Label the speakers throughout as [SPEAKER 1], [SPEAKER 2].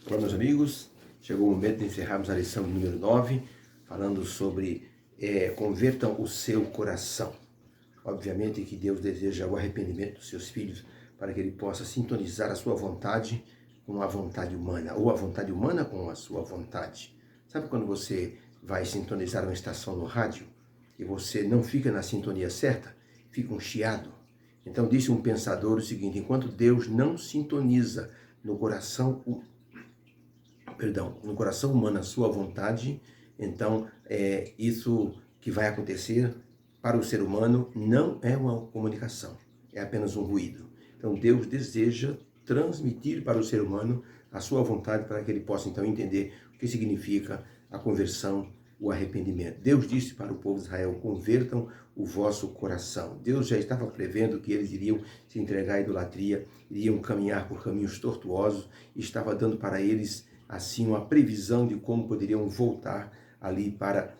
[SPEAKER 1] Olá, meus amigos. Chegou o momento de encerrarmos a lição número 9, falando sobre convertam o seu coração. Obviamente que Deus deseja o arrependimento dos seus filhos para que ele possa sintonizar a sua vontade com a vontade humana, ou a vontade humana com a sua vontade. Sabe quando você vai sintonizar uma estação no rádio e você não fica na sintonia certa? Fica um chiado. Então disse um pensador o seguinte: enquanto Deus não sintoniza no coração humano a sua vontade, então isso que vai acontecer para o ser humano não é uma comunicação, é apenas um ruído. Então Deus deseja transmitir para o ser humano a sua vontade para que ele possa então entender o que significa a conversão, o arrependimento. Deus disse para o povo de Israel: convertam o vosso coração. Deus já estava prevendo que eles iriam se entregar à idolatria, iriam caminhar por caminhos tortuosos, e estava dando para eles assim uma previsão de como poderiam voltar ali para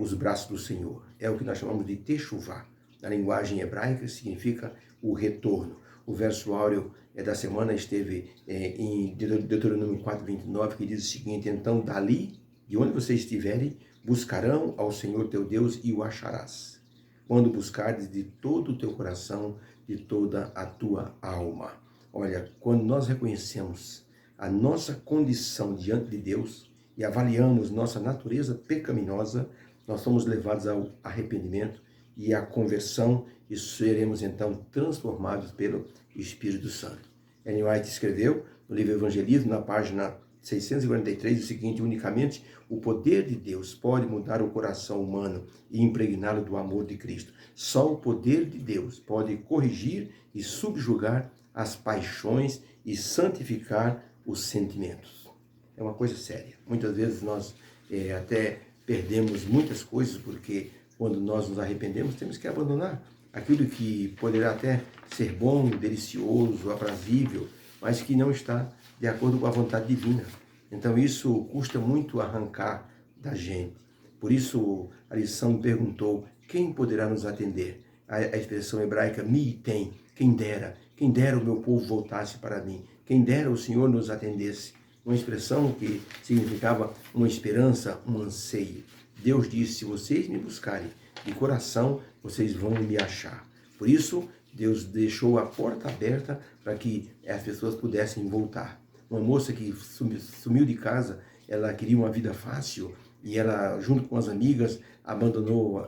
[SPEAKER 1] os braços do Senhor. É o que nós chamamos de techuvá. Na linguagem hebraica significa o retorno. O verso áureo da semana esteve em Deuteronômio 4:29, que diz o seguinte: então dali, de onde vocês estiverem, buscarão ao Senhor teu Deus e o acharás, quando buscares de todo o teu coração, de toda a tua alma. Olha, quando nós reconhecemos a nossa condição diante de Deus e avaliamos nossa natureza pecaminosa, nós somos levados ao arrependimento e à conversão, e seremos então transformados pelo Espírito Santo. Ellen White escreveu no livro Evangelismo, na página 643, o seguinte: unicamente o poder de Deus pode mudar o coração humano e impregná-lo do amor de Cristo. Só o poder de Deus pode corrigir e subjugar as paixões e santificar os sentimentos. É uma coisa séria. Muitas vezes nós até perdemos muitas coisas porque quando nós nos arrependemos temos que abandonar aquilo que poderá até ser bom, delicioso, aprazível, mas que não está de acordo com a vontade divina. Então isso custa muito arrancar da gente. Por isso a lição perguntou: quem poderá nos atender? A expressão hebraica mi tem, quem dera o meu povo voltasse para mim, quem dera o Senhor nos atendesse. Uma expressão que significava uma esperança, um anseio. Deus disse: se vocês me buscarem de coração, vocês vão me achar. Por isso, Deus deixou a porta aberta para que as pessoas pudessem voltar. Uma moça que sumiu de casa, ela queria uma vida fácil e ela, junto com as amigas, abandonou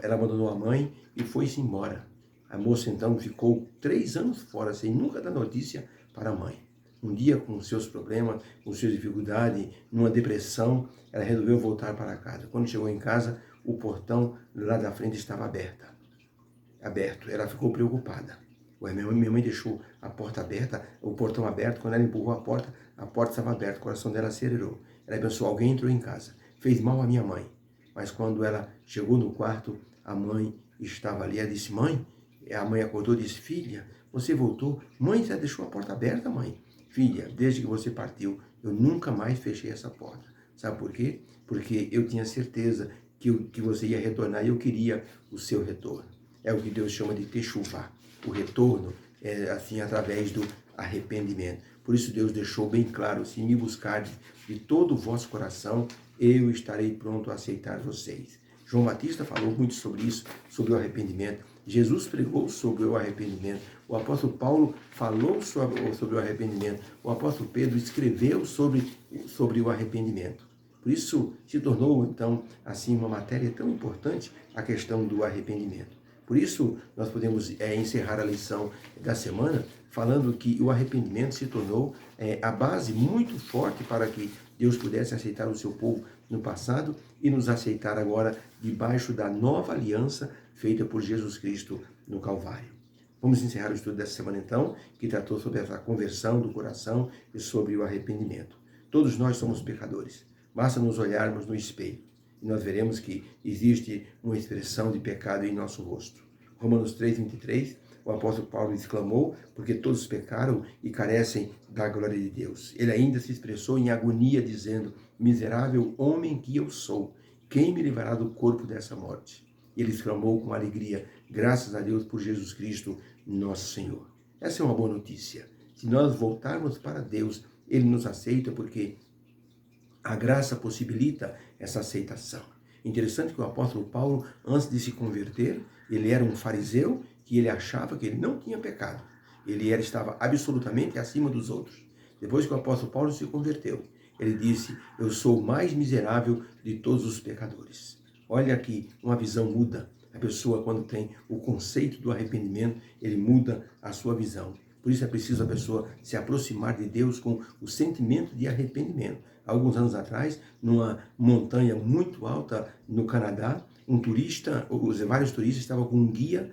[SPEAKER 1] a mãe e foi-se embora. A moça então ficou 3 anos fora, sem nunca dar notícia para a mãe. Um dia, com seus problemas, com suas dificuldades, numa depressão, ela resolveu voltar para casa. Quando chegou em casa, o portão lá da frente estava aberto. Ela ficou preocupada. Minha mãe deixou a porta aberta, o portão aberto. Quando ela empurrou a porta estava aberta, o coração dela acelerou. Ela pensou: alguém entrou em casa, fez mal à minha mãe. Mas quando ela chegou no quarto, a mãe estava ali. Ela disse: mãe, a mãe acordou e disse: filha, você voltou? Mãe, você deixou a porta aberta, mãe? Filha, desde que você partiu, eu nunca mais fechei essa porta. Sabe por quê? Porque eu tinha certeza que você ia retornar e eu queria o seu retorno. É o que Deus chama de techuvá. O retorno é assim através do arrependimento. Por isso Deus deixou bem claro: se me buscardes de todo o vosso coração, eu estarei pronto a aceitar vocês. João Batista falou muito sobre isso, sobre o arrependimento. Jesus pregou sobre o arrependimento. O apóstolo Paulo falou sobre o arrependimento. O apóstolo Pedro escreveu sobre o arrependimento. Por isso se tornou, então, assim, uma matéria tão importante a questão do arrependimento. Por isso nós podemos encerrar a lição da semana falando que o arrependimento se tornou a base muito forte para que Deus pudesse aceitar o seu povo no passado e nos aceitar agora debaixo da nova aliança feita por Jesus Cristo no Calvário. Vamos encerrar o estudo dessa semana então, que tratou sobre essa conversão do coração e sobre o arrependimento. Todos nós somos pecadores. Basta nos olharmos no espelho e nós veremos que existe uma expressão de pecado em nosso rosto. Romanos 3:23, o apóstolo Paulo exclamou: porque todos pecaram e carecem da glória de Deus. Ele ainda se expressou em agonia, dizendo: miserável homem que eu sou, quem me livrará do corpo dessa morte? Ele exclamou com alegria: graças a Deus por Jesus Cristo, nosso Senhor. Essa é uma boa notícia. Se nós voltarmos para Deus, Ele nos aceita porque A graça possibilita essa aceitação. Interessante que o apóstolo Paulo, antes de se converter, ele era um fariseu que ele achava que ele não tinha pecado. Estava absolutamente acima dos outros. Depois que o apóstolo Paulo se converteu, ele disse: eu sou o mais miserável de todos os pecadores. Olha aqui, uma visão muda. A pessoa, quando tem o conceito do arrependimento, ele muda a sua visão. Por isso é preciso a pessoa se aproximar de Deus com o sentimento de arrependimento. Alguns anos atrás, numa montanha muito alta no Canadá, vários turistas estavam com um guia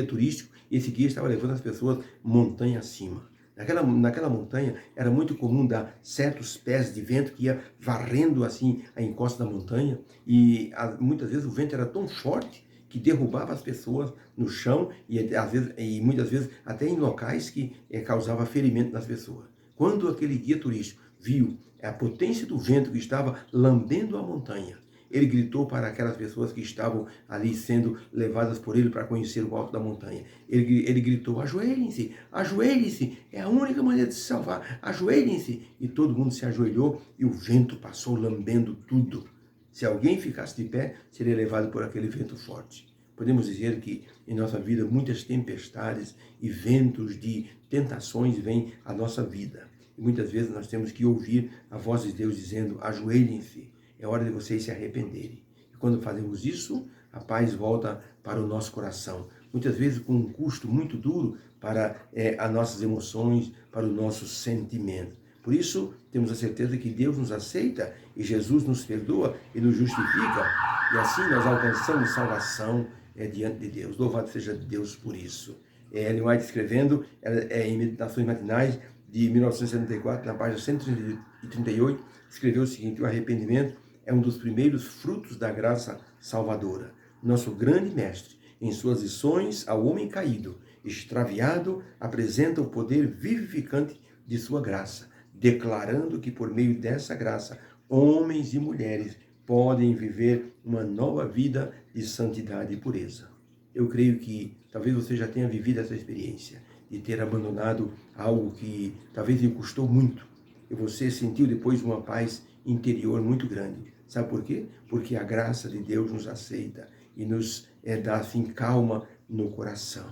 [SPEAKER 1] turístico, e esse guia estava levando as pessoas montanha acima. Naquela montanha era muito comum dar certos pés de vento que ia varrendo assim a encosta da montanha, e muitas vezes o vento era tão forte que derrubava as pessoas no chão e muitas vezes até em locais que causava ferimento nas pessoas. Quando aquele guia turístico viu a potência do vento que estava lambendo a montanha, ele gritou para aquelas pessoas que estavam ali sendo levadas por ele para conhecer o alto da montanha. Ele gritou: ajoelhem-se, ajoelhem-se, é a única maneira de se salvar, ajoelhem-se. E todo mundo se ajoelhou e o vento passou lambendo tudo. Se alguém ficasse de pé, seria levado por aquele vento forte. Podemos dizer que em nossa vida muitas tempestades e ventos de tentações vêm à nossa vida. E muitas vezes nós temos que ouvir a voz de Deus dizendo: ajoelhem-se, é hora de vocês se arrependerem. E quando fazemos isso, a paz volta para o nosso coração. Muitas vezes com um custo muito duro para as nossas emoções, para o nosso sentimento. Por isso, temos a certeza que Deus nos aceita e Jesus nos perdoa e nos justifica. E assim nós alcançamos salvação diante de Deus. Louvado seja Deus por isso. Ellen White, escrevendo em Meditações Matinais de 1974, na página 138, escreveu o seguinte: o arrependimento é um dos primeiros frutos da graça salvadora. Nosso grande mestre, em suas lições ao homem caído, extraviado, apresenta o poder vivificante de sua graça, declarando que por meio dessa graça, homens e mulheres podem viver uma nova vida de santidade e pureza. Eu creio que talvez você já tenha vivido essa experiência de ter abandonado algo que talvez lhe custou muito, e você sentiu depois uma paz interior muito grande. Sabe por quê? Porque a graça de Deus nos aceita e nos dá assim calma no coração.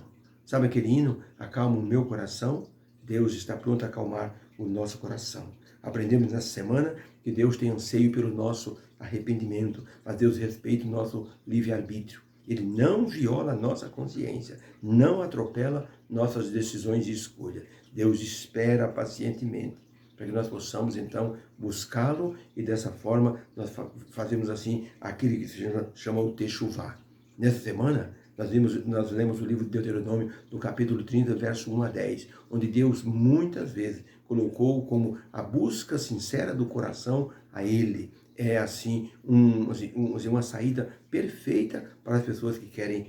[SPEAKER 1] Sabe aquele hino, acalma o meu coração? Deus está pronto a acalmar o nosso coração. Aprendemos nessa semana que Deus tem anseio pelo nosso arrependimento, mas Deus respeita o nosso livre-arbítrio. Ele não viola a nossa consciência, não atropela nossas decisões de escolha. Deus espera pacientemente para que nós possamos então buscá-lo, e dessa forma nós fazemos assim aquele que se chama o Techuvá. Nessa semana nós lemos o livro de Deuteronômio, no capítulo 30, verso 1 a 10, onde Deus muitas vezes colocou como a busca sincera do coração a Ele. É assim, uma saída perfeita para as pessoas que querem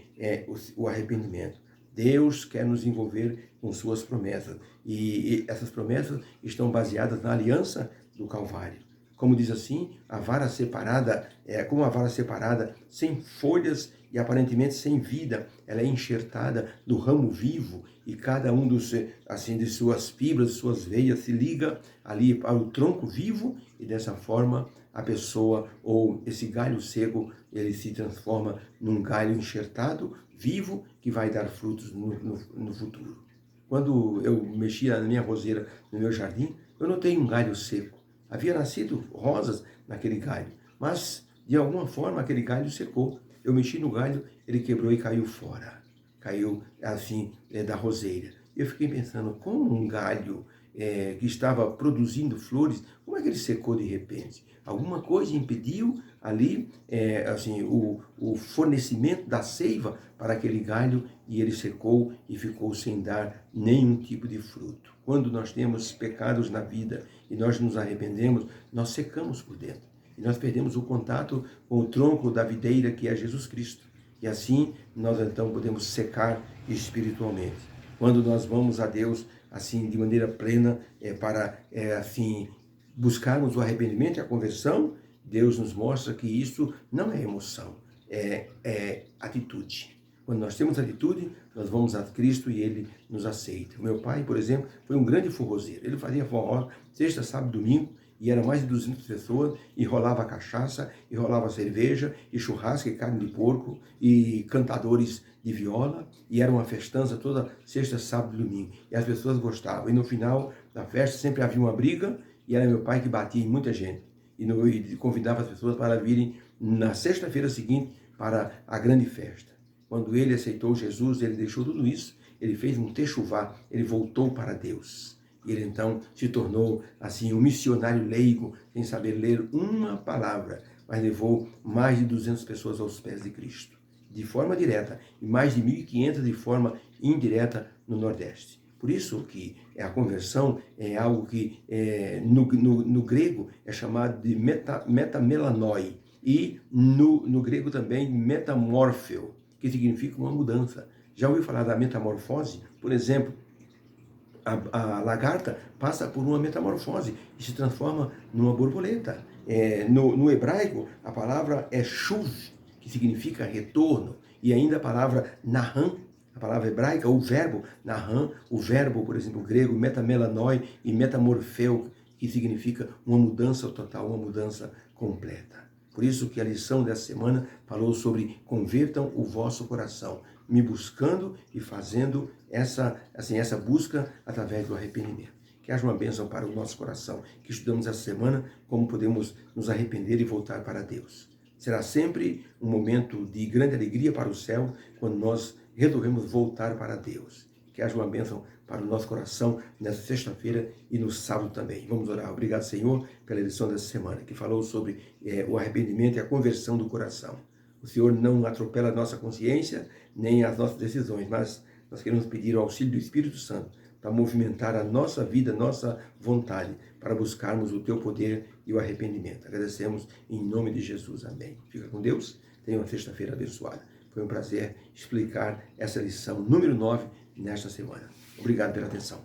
[SPEAKER 1] o arrependimento. Deus quer nos envolver com suas promessas, e essas promessas estão baseadas na aliança do Calvário. Como diz assim, a vara separada como a vara separada, sem folhas e aparentemente sem vida, ela é enxertada no ramo vivo, e cada um de suas fibras, de suas veias se liga ali para o tronco vivo, e dessa forma a pessoa ou esse galho seco, ele se transforma num galho enxertado, vivo, que vai dar frutos no futuro. Quando eu mexia na minha roseira, no meu jardim, eu notei um galho seco. Havia nascido rosas naquele galho, mas de alguma forma aquele galho secou. Eu mexi no galho, ele quebrou e caiu fora. Caiu assim da roseira. Eu fiquei pensando, como um galho que estava produzindo flores, como é que ele secou de repente? Alguma coisa impediu ali o fornecimento da seiva para aquele galho, e ele secou e ficou sem dar nenhum tipo de fruto. Quando nós temos pecados na vida e nós nos arrependemos, nós secamos por dentro. E nós perdemos o contato com o tronco da videira, que é Jesus Cristo. E assim nós então podemos secar espiritualmente. Quando nós vamos a Deus assim de maneira plena para buscarmos o arrependimento e a conversão, Deus nos mostra que isso não é emoção, é atitude. Quando nós temos atitude, nós vamos a Cristo e Ele nos aceita. O meu pai, por exemplo, foi um grande forrozeiro. Ele fazia forró sexta, sábado, domingo, e eram mais de 200 pessoas, e rolava cachaça, e rolava cerveja, e churrasco, e carne de porco, e cantadores de viola, e era uma festança toda sexta, sábado e domingo. E as pessoas gostavam. E no final da festa sempre havia uma briga, e era meu pai que batia em muita gente. E convidava as pessoas para virem na sexta-feira seguinte para a grande festa. Quando ele aceitou Jesus, ele deixou tudo isso, ele fez um techuvá, ele voltou para Deus. Ele então se tornou assim um missionário leigo, sem saber ler uma palavra, mas levou mais de 200 pessoas aos pés de Cristo, de forma direta, e mais de 1.500 de forma indireta no Nordeste. Por isso que a conversão é algo que no grego é chamado de metamelanoi, e no grego também metamorpheo, que significa uma mudança. Já ouviu falar da metamorfose? Por exemplo, a lagarta passa por uma metamorfose e se transforma numa borboleta. No hebraico, a palavra é shuv, que significa retorno, e ainda a palavra nahan, a palavra hebraica, o verbo nahan, o verbo, por exemplo, grego, metamelanoi e metamorfeu, que significa uma mudança total, uma mudança completa. Por isso que a lição dessa semana falou sobre convertam o vosso coração, me buscando e fazendo essa busca através do arrependimento. Que haja uma bênção para o nosso coração, que estudamos essa semana como podemos nos arrepender e voltar para Deus. Será sempre um momento de grande alegria para o céu quando nós resolvemos voltar para Deus. Que haja uma bênção para o nosso coração nessa sexta-feira e no sábado também. Vamos orar. Obrigado, Senhor, pela lição dessa semana, que falou sobre o arrependimento e a conversão do coração. O Senhor não atropela a nossa consciência, nem as nossas decisões, mas nós queremos pedir o auxílio do Espírito Santo para movimentar a nossa vida, a nossa vontade, para buscarmos o Teu poder e o arrependimento. Agradecemos em nome de Jesus. Amém. Fica com Deus. Tenha uma sexta-feira abençoada. Foi um prazer explicar essa lição número 9 nesta semana. Obrigado pela atenção.